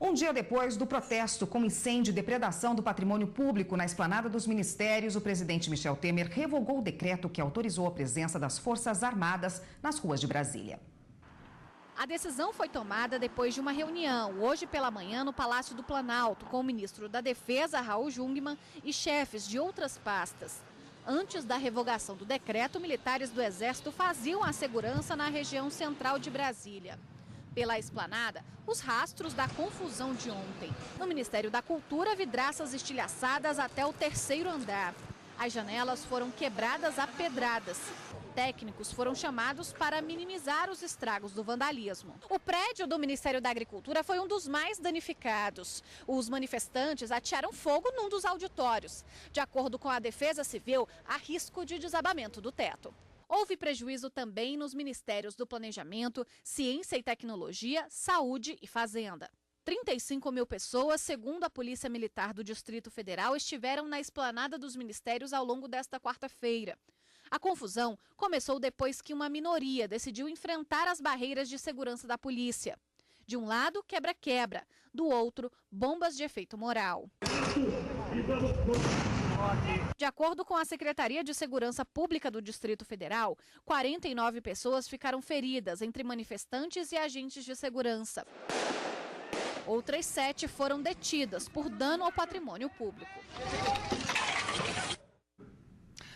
Um dia depois do protesto com incêndio e depredação do patrimônio público na esplanada dos ministérios, o presidente Michel Temer revogou o decreto que autorizou a presença das Forças Armadas nas ruas de Brasília. A decisão foi tomada depois de uma reunião, hoje pela manhã, no Palácio do Planalto, com o ministro da Defesa, Raul Jungmann, e chefes de outras pastas. Antes da revogação do decreto, militares do Exército faziam a segurança na região central de Brasília. Pela esplanada, os rastros da confusão de ontem. No Ministério da Cultura, vidraças estilhaçadas até o 3º andar. As janelas foram quebradas a pedradas. Técnicos foram chamados para minimizar os estragos do vandalismo. O prédio do Ministério da Agricultura foi um dos mais danificados. Os manifestantes atearam fogo num dos auditórios. De acordo com a Defesa Civil, há risco de desabamento do teto. Houve prejuízo também nos ministérios do Planejamento, Ciência e Tecnologia, Saúde e Fazenda. 35 mil pessoas, segundo a Polícia Militar do Distrito Federal, estiveram na esplanada dos ministérios ao longo desta quarta-feira. A confusão começou depois que uma minoria decidiu enfrentar as barreiras de segurança da polícia. De um lado, quebra-quebra, do outro, bombas de efeito moral. De acordo com a Secretaria de Segurança Pública do Distrito Federal, 49 pessoas ficaram feridas, entre manifestantes e agentes de segurança. Outras 7 foram detidas por dano ao patrimônio público.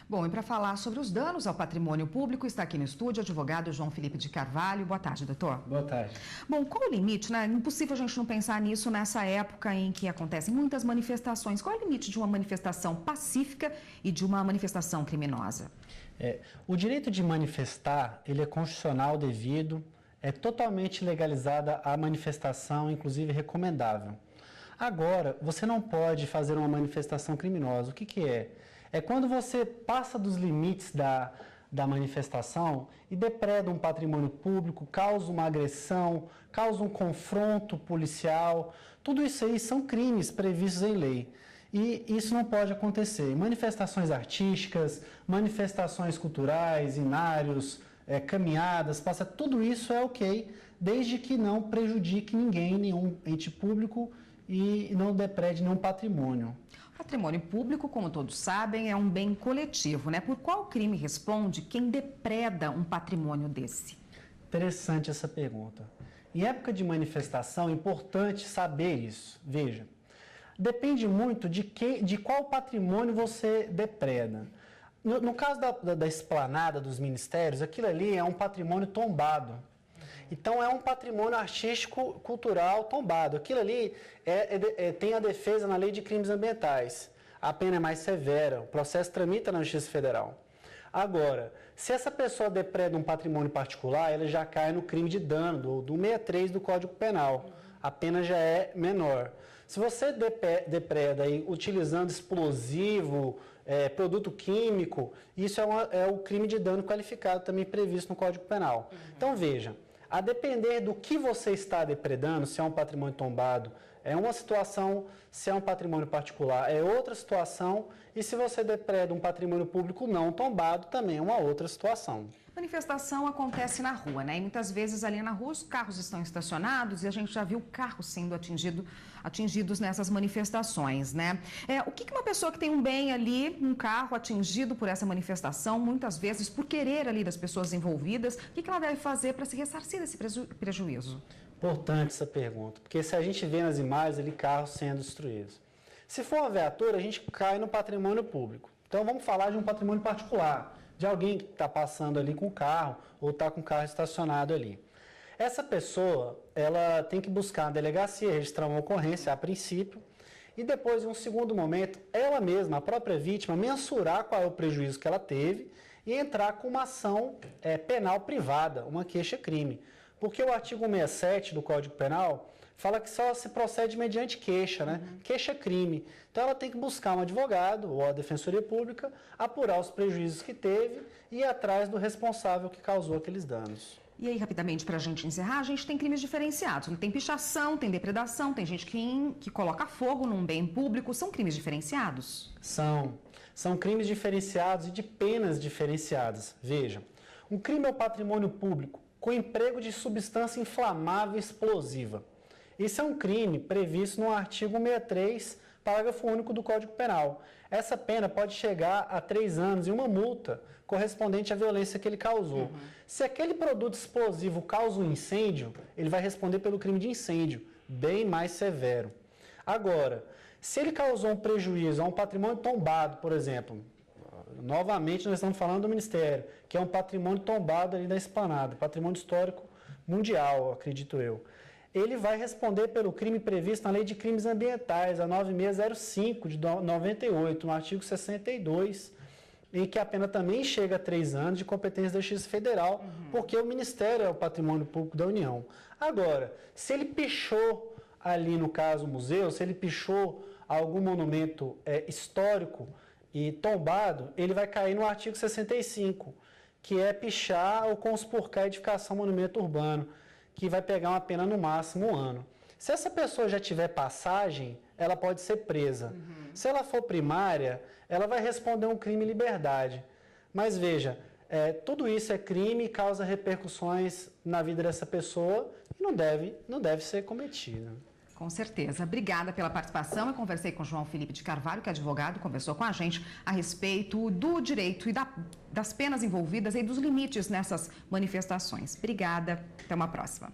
Bom, e para falar sobre os danos ao patrimônio público, está aqui no estúdio o advogado João Felipe de Carvalho. Boa tarde, doutor. Boa tarde. Bom, qual o limite, né? É impossível a gente não pensar nisso nessa época em que acontecem muitas manifestações. Qual é o limite de uma manifestação pacífica e de uma manifestação criminosa? O direito de manifestar, ele é constitucional devido, é totalmente legalizada a manifestação, inclusive recomendável. Agora, você não pode fazer uma manifestação criminosa. O que é? É quando você passa dos limites da manifestação e depreda um patrimônio público, causa uma agressão, causa um confronto policial. Tudo isso aí são crimes previstos em lei. E isso não pode acontecer. Manifestações artísticas, manifestações culturais, inários, caminhadas, tudo isso é ok, desde que não prejudique ninguém, nenhum ente público e não deprede nenhum patrimônio. Patrimônio público, como todos sabem, é um bem coletivo, né? Por qual crime responde quem depreda um patrimônio desse? Interessante essa pergunta. Em época de manifestação, é importante saber isso. Veja, depende muito de qual patrimônio você depreda. No caso da esplanada dos ministérios, aquilo ali é um patrimônio tombado. Então, é um patrimônio artístico, cultural tombado. Aquilo ali tem a defesa na lei de crimes ambientais. A pena é mais severa, o processo tramita na Justiça Federal. Agora, se essa pessoa depreda um patrimônio particular, ela já cai no crime de dano, do 163 do Código Penal. A pena já é menor. Se você depreda aí, utilizando explosivo, produto químico, isso é o crime de dano qualificado também previsto no Código Penal. Então, veja, a depender do que você está depredando, se é um patrimônio tombado, é uma situação, se é um patrimônio particular, é outra situação, e se você depreda um patrimônio público não tombado, também é uma outra situação. Manifestação acontece na rua, né? E muitas vezes ali na rua os carros estão estacionados e a gente já viu carros sendo atingidos nessas manifestações, né? O que uma pessoa que tem um bem ali, um carro atingido por essa manifestação, muitas vezes por querer ali das pessoas envolvidas, o que ela deve fazer para se ressarcir desse prejuízo? Importante essa pergunta, porque se a gente vê nas imagens ali carros sendo destruídos. Se for uma viatura, a gente cai no patrimônio público. Então vamos falar de um patrimônio particular, de alguém que está passando ali com o carro ou está com o carro estacionado ali. Essa pessoa, ela tem que buscar a delegacia, registrar uma ocorrência a princípio e depois, em um segundo momento, ela mesma, a própria vítima, mensurar qual é o prejuízo que ela teve e entrar com uma ação penal privada, uma queixa-crime. Porque o artigo 167 do Código Penal fala que só se procede mediante queixa, né? Queixa-crime. Então, ela tem que buscar um advogado ou a Defensoria Pública, apurar os prejuízos que teve e ir atrás do responsável que causou aqueles danos. E aí, rapidamente, para a gente encerrar, a gente tem crimes diferenciados. Tem pichação, tem depredação, tem gente que coloca fogo num bem público. São crimes diferenciados? São crimes diferenciados e de penas diferenciadas. Veja, um crime ao patrimônio público com emprego de substância inflamável e explosiva. Isso é um crime previsto no artigo 163, parágrafo único do Código Penal. Essa pena pode chegar a 3 anos e uma multa correspondente à violência que ele causou. Se aquele produto explosivo causa um incêndio, ele vai responder pelo crime de incêndio, bem mais severo. Agora, se ele causou um prejuízo a um patrimônio tombado, por exemplo, novamente nós estamos falando do Ministério, que é um patrimônio tombado ali da Esplanada, patrimônio histórico mundial, acredito eu. Ele vai responder pelo crime previsto na Lei de Crimes Ambientais, a 9605 de 98, no artigo 62, em que a pena também chega a 3 anos de competência da Justiça Federal, porque o Ministério é o patrimônio público da União. Agora, se ele pichou ali, no caso, o museu, se ele pichou algum monumento histórico e tombado, ele vai cair no artigo 65, que é pichar ou conspurcar a edificação monumento urbano, que vai pegar uma pena no máximo 1 ano. Se essa pessoa já tiver passagem, ela pode ser presa. Se ela for primária, ela vai responder um crime em liberdade. Mas veja, tudo isso é crime e causa repercussões na vida dessa pessoa e não deve ser cometido. Com certeza. Obrigada pela participação. Eu conversei com o João Felipe de Carvalho, que é advogado, conversou com a gente a respeito do direito e das penas envolvidas e dos limites nessas manifestações. Obrigada. Até uma próxima.